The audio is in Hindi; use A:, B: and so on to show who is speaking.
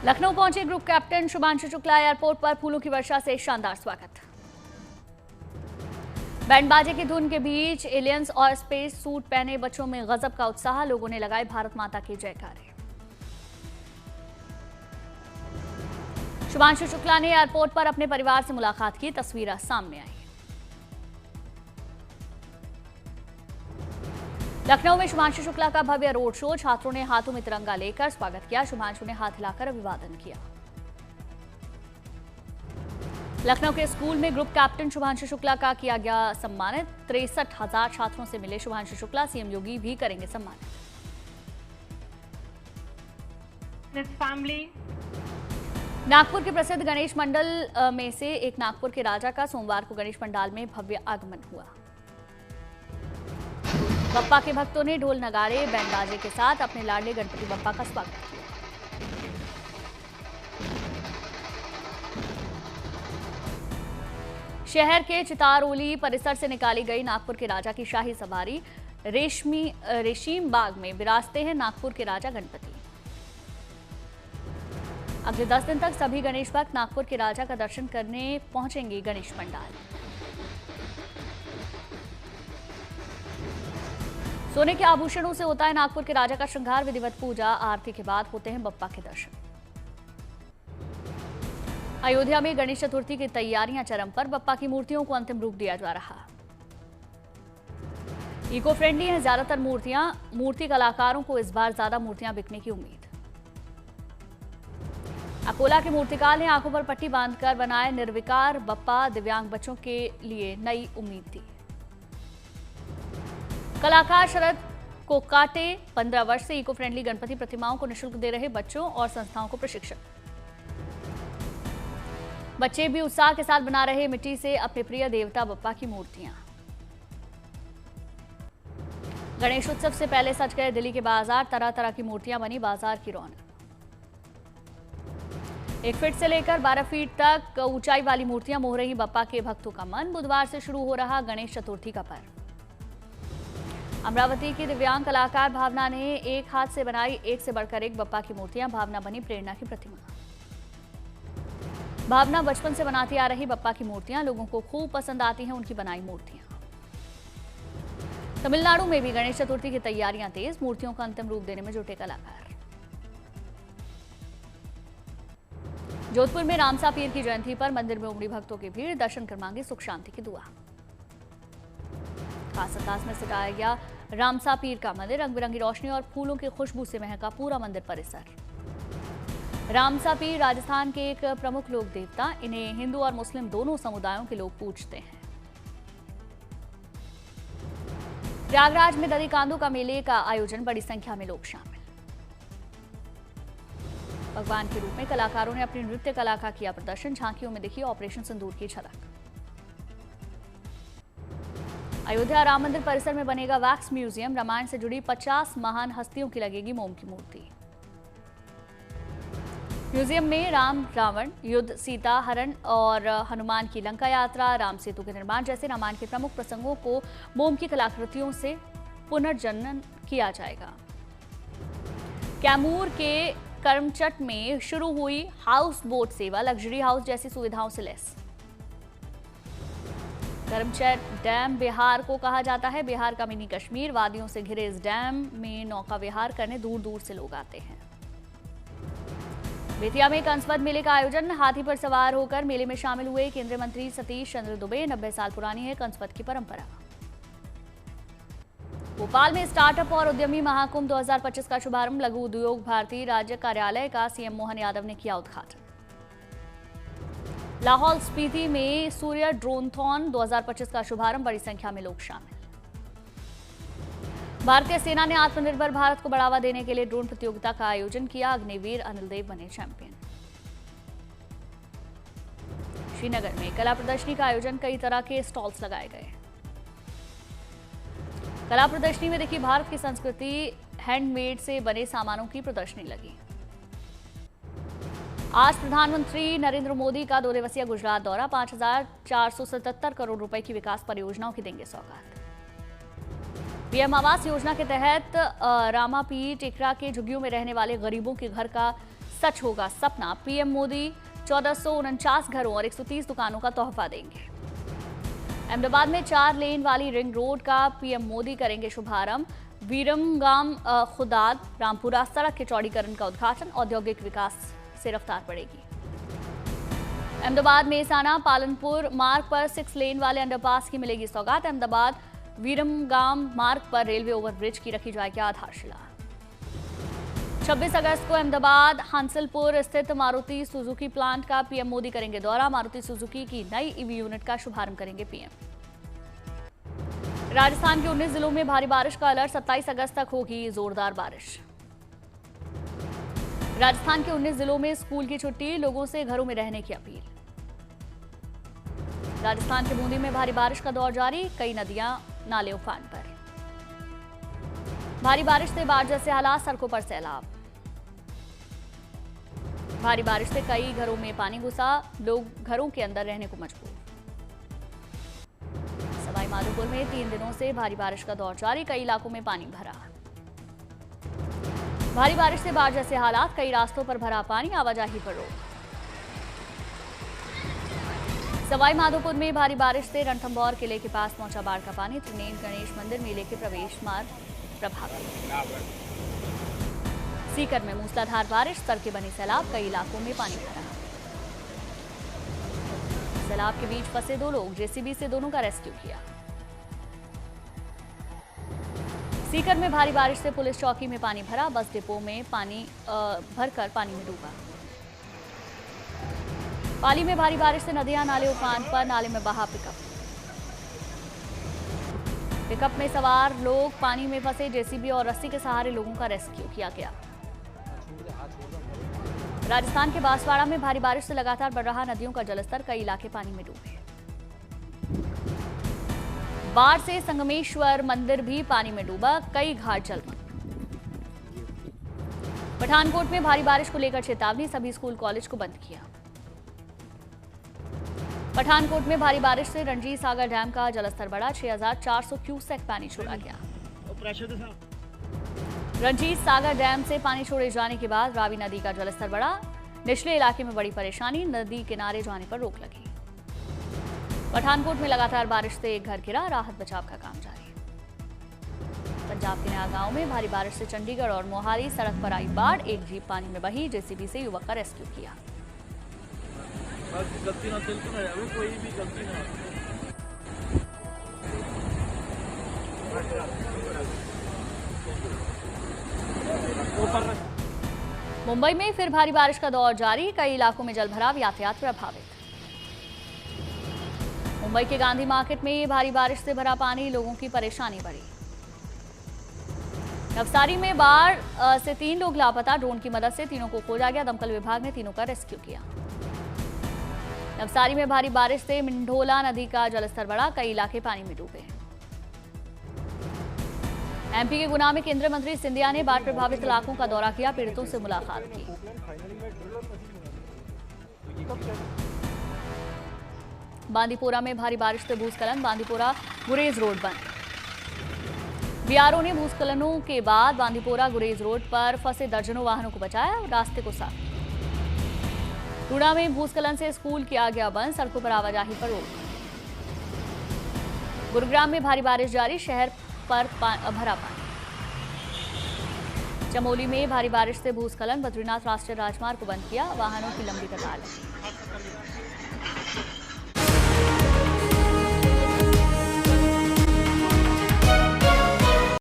A: लखनऊ पहुंचे group captain Shubhanshu Shukla. Airport पर फूलों की वर्षा से शानदार स्वागत। बैंड बाजे की धुन के बीच एलियंस और स्पेस सूट पहने बच्चों में गजब का उत्साह। लोगों ने लगाए भारत माता की जयकारे। शुभांशु शुक्ला ने एयरपोर्ट पर अपने परिवार से मुलाकात की। तस्वीरें सामने आई। लखनऊ में शुभांशु शुक्ला का भव्य रोड शो। छात्रों ने हाथों में तिरंगा लेकर स्वागत किया। शुभांशु ने हाथ हिलाकर अभिवादन किया। लखनऊ के स्कूल में ग्रुप कैप्टन शुभांशु शुक्ला का किया गया सम्मानित। 63,000 छात्रों से मिले शुभांशु शुक्ला। सीएम योगी भी करेंगे सम्मानित। नागपुर के प्रसिद्ध गणेश मंडल में से एक नागपुर के राजा का सोमवार को गणेश पंडाल में भव्य आगमन हुआ। बप्पा के भक्तों ने ढोल नगाड़े बैंड बाजे के साथ अपने लाडले गणपति बप्पा का स्वागत किया। शहर के चितारोली परिसर से निकाली गई नागपुर के राजा की शाही सवारी। रेशीम बाग में विराजते हैं नागपुर के राजा गणपति। अगले 10 दिन तक सभी गणेश भक्त नागपुर के राजा का दर्शन करने पहुंचेंगे गणेश पंडाल। सोने के आभूषणों से होता है नागपुर के राजा का श्रृंगार। विधिवत पूजा आरती के बाद होते हैं बप्पा के दर्शन। अयोध्या में गणेश चतुर्थी की तैयारियां चरम पर। बप्पा की मूर्तियों को अंतिम रूप दिया जा रहा। इको फ्रेंडली हैं ज्यादातर मूर्तियां। मूर्ति कलाकारों को इस बार ज्यादा मूर्तियां बिकने की उम्मीद। अकोला के मूर्तिकार ने आंखों पर पट्टी बांधकर बनाए निर्विकार बप्पा। दिव्यांग बच्चों के लिए नई उम्मीद दी। कलाकार शरद कोकाटे 15 वर्ष से इको फ्रेंडली गणपति प्रतिमाओं को निःशुल्क दे रहे बच्चों और संस्थाओं को प्रशिक्षण। बच्चे भी उत्साह के साथ बना रहे मिट्टी से अपने प्रिय देवता बप्पा की मूर्तियां। गणेश उत्सव से पहले सज गए दिल्ली के बाजार। तरह तरह की मूर्तियां बनी बाजार की रौनक। 1 फीट से लेकर 12 फीट तक ऊंचाई वाली मूर्तियां मोह रही बप्पा के भक्तों का मन। बुधवार से शुरू हो रहा गणेश चतुर्थी का पर्व। अमरावती की दिव्यांग कलाकार भावना ने एक हाथ से बनाई एक से बढ़कर एक बप्पा की मूर्तियां। भावना बनी प्रेरणा की प्रतिमा। भावना बचपन से बनाती आ रही बप्पा की मूर्तियां लोगों को खूब पसंद आती हैं उनकी बनाई मूर्तियां। तमिलनाडु में भी गणेश चतुर्थी की तैयारियां तेज। मूर्तियों का अंतिम रूप देने में जुटे कलाकार। जोधपुर में रामसा पीर की जयंती पर मंदिर में उमड़ी भक्तों की भीड़। दर्शन कर मांगी सुख शांति की दुआ। खास अंदाज में सजाया गया रामसा पीर का मंदिर। रंग बिरंगी रोशनी और फूलों की खुशबू से महका पूरा मंदिर परिसर। रामसा पीर राजस्थान के एक प्रमुख लोक देवता। इन्हें हिंदू और मुस्लिम दोनों समुदायों के लोग पूजते हैं। प्रयागराज में दधी कांदू का मेले का आयोजन। बड़ी संख्या में लोग शामिल। भगवान के रूप में कलाकारों ने अपनी नृत्य कला का किया प्रदर्शन। झांकियों में दिखी ऑपरेशन सिंदूर की झलक। अयोध्या राम मंदिर परिसर में बनेगा वैक्स म्यूजियम। रामायण से जुड़ी 50 महान हस्तियों की लगेगी मोम की मूर्ति। म्यूजियम में राम रावण युद्ध, सीता हरण और हनुमान की लंका यात्रा, राम सेतु के निर्माण जैसे रामायण के प्रमुख प्रसंगों को मोम की कलाकृतियों से पुनर्जनन किया जाएगा। कैमूर के करमचट में शुरू हुई हाउस बोट सेवा। लग्जरी हाउस जैसी सुविधाओं से लैस। करमचट डैम बिहार को कहा जाता है। बिहार का मिनी कश्मीर। वादियों से घिरे इस डैम में नौका विहार करने दूर दूर से लोग आते हैं। बेतिया में कंसवद मेले का आयोजन। हाथी पर सवार होकर मेले में शामिल हुए केंद्रीय मंत्री सतीश चंद्र दुबे। 90 साल पुरानी है कंसवद की परंपरा। भोपाल में स्टार्टअप और उद्यमी महाकुंभ 2025 का शुभारंभ। लघु उद्योग भारती राज्य कार्यालय का सीएम मोहन यादव ने किया उद्घाटन। लाहौल स्पीति में सूर्य ड्रोनथॉन 2025 का शुभारंभ। बड़ी संख्या में लोग शामिल। भारतीय सेना ने आत्मनिर्भर भारत को बढ़ावा देने के लिए ड्रोन प्रतियोगिता का आयोजन किया। अग्निवीर अनिल देव बने चैंपियन। श्रीनगर में कला प्रदर्शनी का आयोजन। कई तरह के स्टॉल्स लगाए गए। कला प्रदर्शनी में देखी भारत की संस्कृति। हैंडमेड से बने सामानों की प्रदर्शनी लगी। आज प्रधानमंत्री नरेंद्र मोदी का 2 दिवसीय गुजरात दौरा। 5,477 करोड़ रुपए की विकास परियोजनाओं की देंगे सौगात। पीएम आवास योजना के तहत रामापीर टेकरा के झुग्गियों में रहने वाले गरीबों के घर का सच होगा सपना, पीएम मोदी 1449 घरों और 130 दुकानों का तोहफा देंगे। अहमदाबाद में 4 लेन वाली रिंग रोड का पीएम मोदी करेंगे शुभारंभ। वीरमगाम खुदाद रामपुरा सड़क के चौड़ीकरण का उद्घाटन, औद्योगिक विकास से रफ्तार बढ़ेगी। अहमदाबाद मेहसाना पालनपुर मार्ग पर 6 लेन वाले अंडरपास की मिलेगी सौगात। अहमदाबाद वीरमगाम मार्ग पर रेलवे ओवरब्रिज की रखी जाएगी आधारशिला। 26 अगस्त को अहमदाबाद हंसलपुर स्थित मारुति सुजुकी प्लांट का पीएम मोदी करेंगे दौरा। मारुति सुजुकी की नई ईवी यूनिट का शुभारंभ करेंगे पीएम। राजस्थान के 19 जिलों में भारी बारिश का अलर्ट, 27 अगस्त तक होगी जोरदार बारिश। राजस्थान के 19 जिलों में स्कूल की छुट्टी, लोगों से घरों में रहने की अपील। राजस्थान के बूंदी में भारी बारिश का दौर जारी, कई नदियां नाले उफान पर। भारी बारिश से बाढ़ जैसे हालात, सड़कों पर सैलाब। भारी बारिश से कई घरों में पानी घुसा, लोग घरों के अंदर रहने को मजबूर। सवाई माधोपुर में 3 दिनों से भारी बारिश का दौर जारी, कई इलाकों में पानी भरा। भारी बारिश से बाढ़ जैसे हालात, कई रास्तों पर भरा पानी, आवाजाही पर रोक। सवाई माधोपुर में भारी बारिश से रणथंभौर किले के पास पहुंचा बाढ़ का पानी। त्रिनेत्र गणेश मंदिर मेले के प्रवेश मार्ग प्रभावित। सीकर में मूसलाधार बारिश, सड़कें बनी सैलाब, कई इलाकों में पानी भरा। सैलाब के बीच फंसे 2 लोग, जेसीबी से दोनों का रेस्क्यू किया। सीकर में भारी बारिश से पुलिस चौकी में पानी भरा, बस डिपो में पानी भरकर पानी में डूबा। पाली में भारी बारिश से नदियां नाले उफान पर, नाले में बहा पिकअप। पिकअप में सवार लोग पानी में फंसे, जेसीबी और रस्सी के सहारे लोगों का रेस्क्यू किया गया। राजस्थान के बांसवाड़ा में भारी बारिश से लगातार बढ़ रहा नदियों का जलस्तर, कई इलाके पानी में डूबे। बाढ़ से संगमेश्वर मंदिर भी पानी में डूबा, कई घाट जलमग्न। पठानकोट में भारी बारिश को लेकर चेतावनी, सभी स्कूल कॉलेज को बंद किया। पठानकोट में भारी बारिश से रणजीत सागर डैम का जलस्तर बढ़ा, 6400 क्यूसेक पानी छोड़ा गया। रणजीत सागर डैम से पानी छोड़े जाने के बाद रावी नदी का जलस्तर बढ़ा, निचले इलाके में बड़ी परेशानी, नदी किनारे जाने पर रोक लगी। पठानकोट में लगातार बारिश से एक घर गिरा, राहत बचाव का काम जारी। पंजाब के नया गांव में भारी बारिश से चंडीगढ़ और मोहाली सड़क पर आई बाढ़, एक जीप पानी में बही, जेसीबी से युवक का रेस्क्यू किया।
B: गलती ना कोई भी गलती ना।
A: मुंबई में फिर भारी बारिश का दौर जारी, कई इलाकों में जलभराव, यातायात प्रभावित। मुंबई के गांधी मार्केट में भारी बारिश से भरा पानी, लोगों की परेशानी बढ़ी। नवसारी में बाढ़ से 3 लोग लापता, ड्रोन की मदद से तीनों को खोजा गया, दमकल विभाग ने तीनों का रेस्क्यू किया। नवसारी में भारी बारिश से मिंढोला नदी का जलस्तर बढ़ा, कई इलाके पानी में डूबे। एमपी के गुना में केंद्रीय मंत्री सिंधिया ने बाढ़ प्रभावित इलाकों का दौरा किया, पीड़ितों से मुलाकात की। बांदीपोरा में भारी बारिश से भूस्खलन, बांदीपोरा गुरेज रोड बंद। बीआरओ ने भूस्खलनों के बाद बांदीपोरा गुरेज रोड पर फंसे दर्जनों वाहनों को बचाया, रास्ते को साफ। टूडा में भूस्खलन से स्कूल किया गया बंद, सड़कों पर आवाजाही पर रोक। गुरुग्राम में भारी बारिश जारी, शहर पर भरा पानी। चमोली में भारी बारिश से भूस्खलन, बद्रीनाथ राष्ट्रीय राजमार्ग को बंद किया, वाहनों की लंबी कतार लगी।